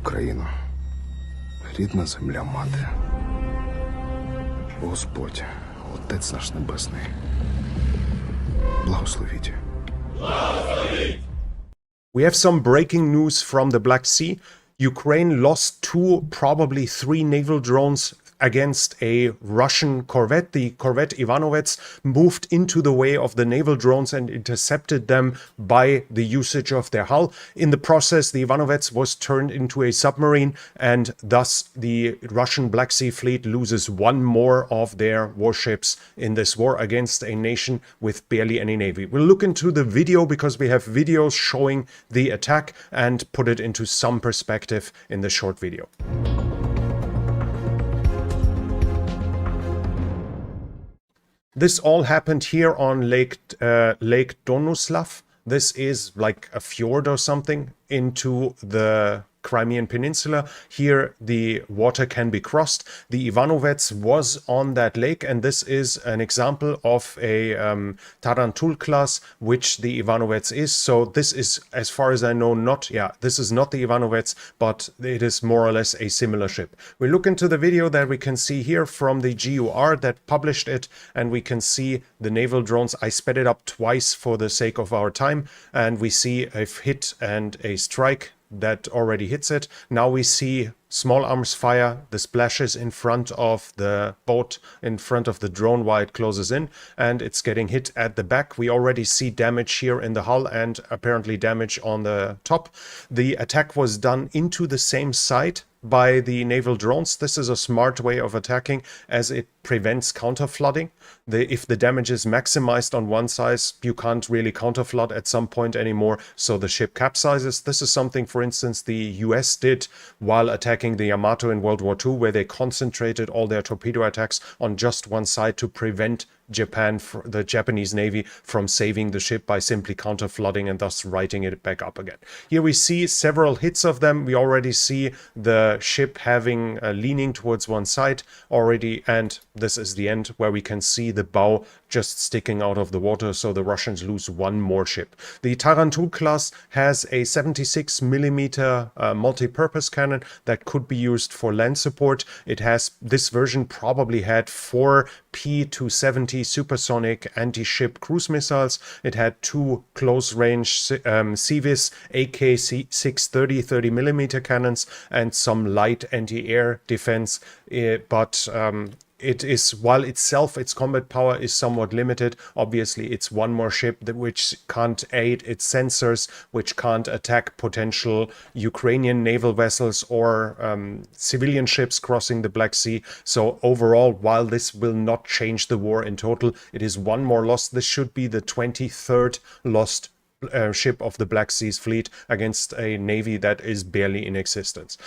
Україно, рідна земля мати, Господь, Отець наш Небесний, благословіть. We have some breaking news from the Black Sea. Ukraine lost 2, probably 3 naval drones against a Russian corvette. The corvette Ivanovets moved into the way of the naval drones and intercepted them by the usage of their hull. In the process, the Ivanovets was turned into a submarine, and thus the Russian Black Sea Fleet loses one more of their warships in this war against a nation with barely any navy. We'll look into the video because we have videos showing the attack and put it into some perspective in the short video. This all happened here on Lake Donuslav. This is like a fjord or something into the Crimean Peninsula. Here the water can be crossed. The Ivanovets was on that lake, and this is an example of a Tarantul-class, which the Ivanovets is. So this is, as far as I know, this is not the Ivanovets, but it is more or less a similar ship. We look into the video that we can see here from the GUR that published it, and we can see the naval drones. I sped it up twice for the sake of our time, and we see a hit and a strike that already hits it. Now we see small arms fire, the splashes in front of the boat, in front of the drone while it closes in, and it's getting hit at the back. We already see damage here in the hull and apparently damage on the top. The attack was done into the same site by the naval drones. This is a smart way of attacking as it prevents counter-flooding. If the damage is maximized on one side, you can't really counter-flood at some point anymore, so the ship capsizes. This is something, for instance, the US did while attacking the Yamato in World War II, where they concentrated all their torpedo attacks on just one side to prevent the Japanese Navy from saving the ship by simply counter-flooding and thus righting it back up again. Here we see several hits of them. We already see the ship having leaning towards one side already, and this is the end where we can see the bow just sticking out of the water, so the Russians lose one more ship. The Tarantul-class has a 76mm multi-purpose cannon that could be used for land support. This version probably had 4 P-270 supersonic anti-ship cruise missiles. It had 2 close-range Civis AK-630 30mm cannons and some light anti-air defense, but while its combat power is somewhat limited, obviously it's one more ship which can't aid its sensors, which can't attack potential Ukrainian naval vessels or civilian ships crossing the Black Sea. So overall, while this will not change the war in total, it is one more loss. This should be the 23rd lost ship of the Black Sea's fleet against a navy that is barely in existence.